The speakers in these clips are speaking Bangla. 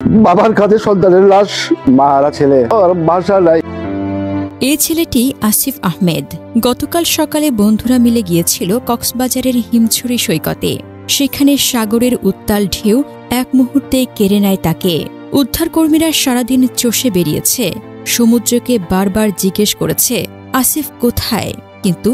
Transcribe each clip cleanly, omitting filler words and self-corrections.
বাবার কাছে সন্তানের লাশ, মারা ছেলে আর বাসা নাই। এই ছেলেটি আসিফ আহমেদ। গতকাল সকালে বন্ধুরা মিলে গিয়েছিল কক্সবাজারের হিমছড়ি সৈকতে। সেখানে সাগরের উত্তাল ঢেউ এক মুহূর্তে কেড়ে নেয় তাকে। উদ্ধারকর্মীরা সারাদিন চষে বেরিয়েছে, সমুদ্রকে বারবার জিজ্ঞেস করেছে আসিফ কোথায়, কিন্তু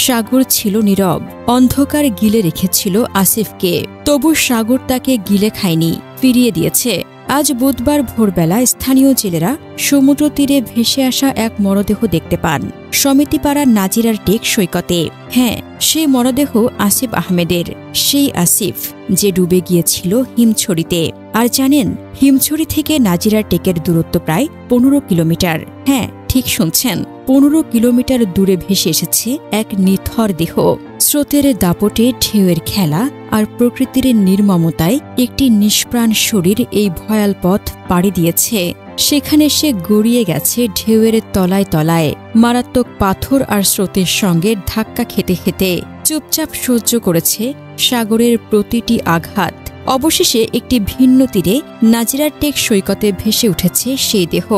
সাগর ছিল নীরব। অন্ধকার গিলে রেখেছিল আসিফকে, তবু সাগর তাকে গিলে খায়নি, ফিরিয়ে দিয়েছে। আজ বুধবার ভোরবেলা স্থানীয় জেলেরা সমুদ্র তীরে ভেসে আসা এক মরদেহ দেখতে পান সমিতিপাড়ার নাজিরার টেক সৈকতে। হ্যাঁ, সেই মরদেহ আসিফ আহমেদের, সেই আসিফ যে ডুবে গিয়েছিল হিমছড়িতে। আর জানেন, হিমছড়ি থেকে নাজিরার টেকের দূরত্ব প্রায় 15 কিলোমিটার। হ্যাঁ, ঠিক শুনছেন, 15 কিলোমিটার দূরে ভেসে এসেছে এক নিথর দেহ। স্রোতের দাপটে, ঢেউয়ের খেলা আর প্রকৃতির নির্মমতায় একটি নিষ্প্রাণ শরীর এই ভয়াল পথ পাড়ি দিয়েছে। সেখানে সে গড়িয়ে গেছে ঢেউয়ের তলায় তলায়, মারাত্মক পাথর আর স্রোতের সঙ্গে ধাক্কা খেতে খেতে চুপচাপ সহ্য করেছে সাগরের প্রতিটি আঘাত। অবশেষে একটি ভিন্ন তীরে নাজিরার টেক সৈকতে ভেসে উঠেছে সেই দেহ।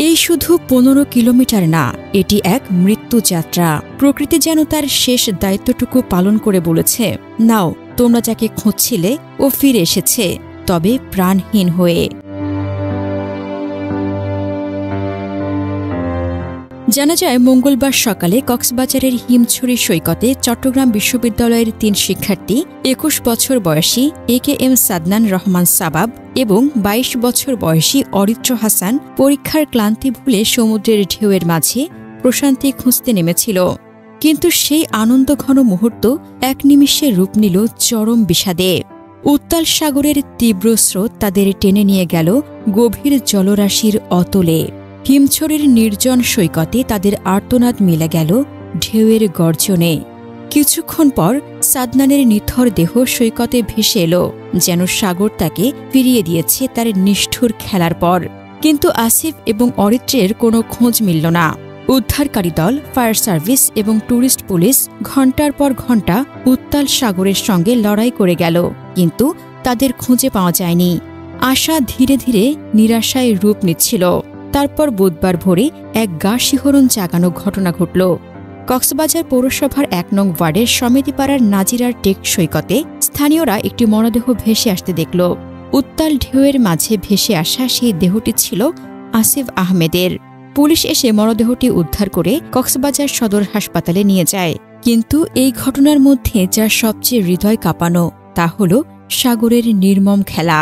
এই শুধু 15 কিলোমিটার না, এটি এক মৃত্যুযাত্রা। প্রকৃতি যেন তার শেষ দায়িত্বটুকু পালন করে বলেছে, নাও, তোমরা যাকে খুঁজছিলে ও ফিরে এসেছে, তবে প্রাণহীন হয়ে। জানা যায়, মঙ্গলবার সকালে কক্সবাজারের হিমছড়ি সৈকতে চট্টগ্রাম বিশ্ববিদ্যালয়ের 3 শিক্ষার্থী 21 বছর বয়সী AKM সাদনান রহমান সাবাব এবং 22 বছর বয়সী অরিত্র হাসান পরীক্ষার ক্লান্তি ভুলে সমুদ্রের ঢেউয়ের মাঝে প্রশান্তি খুঁজতে নেমেছিল। কিন্তু সেই আনন্দঘন মুহূর্ত এক নিমিষে রূপ নিল চরম বিষাদে। উত্তাল সাগরের তীব্র স্রোত তাদের টেনে নিয়ে গেল গভীর জলরাশির অতলে। হিমছড়ির নির্জন সৈকতে তাদের আর্তনাদ মিলে গেল ঢেউয়ের গর্জনে। কিছুক্ষণ পর সাদনানের নিথর দেহ সৈকতে ভেসে এলো, যেন সাগর তাকে ফিরিয়ে দিয়েছে তার নিষ্ঠুর খেলার পর। কিন্তু আসিফ এবং অরিত্রের কোনো খোঁজ মিলল না। উদ্ধারকারী দল, ফায়ার সার্ভিস এবং টুরিস্ট পুলিশ ঘণ্টার পর ঘণ্টা উত্তাল সাগরের সঙ্গে লড়াই করে গেল, কিন্তু তাদের খুঁজে পাওয়া যায়নি। আশা ধীরে ধীরে নিরাশায় রূপ নিচ্ছিল। তারপর বুধবার ভোরে এক গা শিহরণ জাগানো ঘটনা ঘটল। কক্সবাজার পৌরসভার 1 নং ওয়ার্ডের সমিতিপাড়ার নাজিরার টেক সৈকতে স্থানীয়রা একটি মরদেহ ভেসে আসতে দেখল। উত্তাল ঢেউয়ের মাঝে ভেসে আসা সেই দেহটি ছিল আসিফ আহমেদের। পুলিশ এসে মরদেহটি উদ্ধার করে কক্সবাজার সদর হাসপাতালে নিয়ে যায়। কিন্তু এই ঘটনার মধ্যে যা সবচেয়ে হৃদয় কাঁপানো, তা হল সাগরের নির্মম খেলা।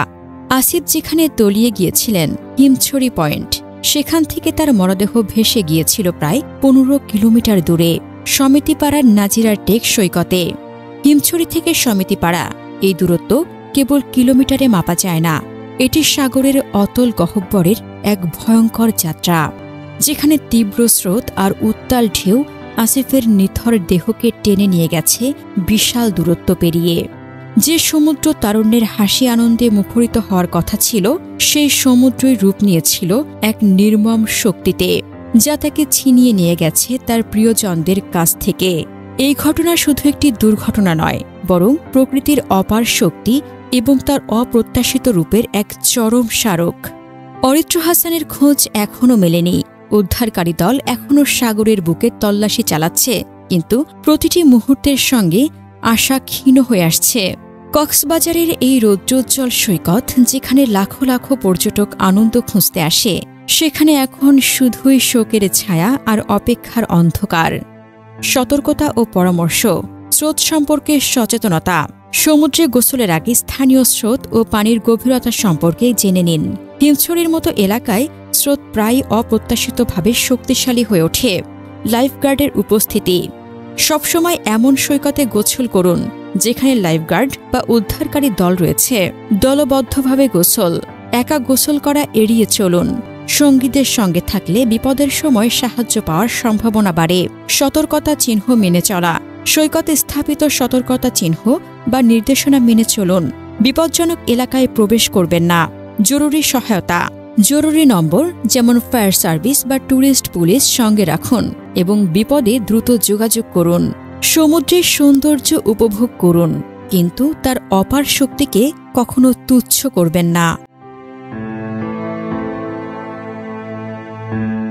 আসিফ যেখানে তলিয়ে গিয়েছিলেন, হিমছড়ি পয়েন্ট, সেখান থেকে তার মরদেহ ভেসে গিয়েছিল প্রায় 15 কিলোমিটার দূরে সমিতিপাড়ার নাজিরার টেক সৈকতে। হিমছড়ি থেকে সমিতিপাড়া এই দূরত্ব কেবল কিলোমিটারে মাপা যায় না, এটি সাগরের অতল গহ্বরের এক ভয়ঙ্কর যাত্রা, যেখানে তীব্র স্রোত আর উত্তাল ঢেউ আসিফের নিথর দেহকে টেনে নিয়ে গেছে বিশাল দূরত্ব পেরিয়ে। যে সমুদ্র তারুণ্যের হাসি আনন্দে মুখরিত হওয়ার কথা ছিল, সেই সমুদ্রই রূপ নিয়েছিল এক নির্মম শক্তিতে, যা তাকে ছিনিয়ে নিয়ে গেছে তার প্রিয়জনদের কাছ থেকে। এই ঘটনা শুধু একটি দুর্ঘটনা নয়, বরং প্রকৃতির অপার শক্তি এবং তার অপ্রত্যাশিত রূপের এক চরম স্মারক। অরিত্র হাসানের খোঁজ এখনও মেলেনি। উদ্ধারকারী দল এখনও সাগরের বুকে তল্লাশি চালাচ্ছে, কিন্তু প্রতিটি মুহূর্তের সঙ্গে আশা ক্ষীণ হয়ে আসছে। কক্সবাজারের এই রৌদ্রোজ্জ্বল সৈকত, যেখানে লাখো লাখো পর্যটক আনন্দ খুঁজতে আসে, সেখানে এখন শুধুই শোকের ছায়া আর অপেক্ষার অন্ধকার। সতর্কতা ও পরামর্শ: স্রোত সম্পর্কে সচেতনতা। সমুদ্রে গোসলের আগে স্থানীয় স্রোত ও পানির গভীরতা সম্পর্কে জেনে নিন। হিমছড়ির মতো এলাকায় স্রোত প্রায় অপ্রত্যাশিতভাবে শক্তিশালী হয়ে ওঠে। লাইফগার্ডের উপস্থিতি: সবসময় এমন সৈকতে গোসল করুন যেখানে লাইফগার্ড বা উদ্ধারকারী দল রয়েছে। দলবদ্ধভাবে গোসল, একা গোসল করা এড়িয়ে চলুন। সঙ্গীদের সঙ্গে থাকলে বিপদের সময় সাহায্য পাওয়ার সম্ভাবনা বাড়ে। সতর্কতা চিহ্ন মেনে চলা: সৈকতে স্থাপিত সতর্কতা চিহ্ন বা নির্দেশনা মেনে চলুন। বিপজ্জনক এলাকায় প্রবেশ করবেন না। জরুরি সহায়তা: জরুরি নম্বর যেমন ফায়ার সার্ভিস বা টুরিস্ট পুলিশ সঙ্গে রাখুন এবং বিপদে দ্রুত যোগাযোগ করুন। সমুদ্রের সৌন্দর্য উপভোগ করুন, কিন্তু তার অপার শক্তিকে কখনো তুচ্ছ করবেন না। না।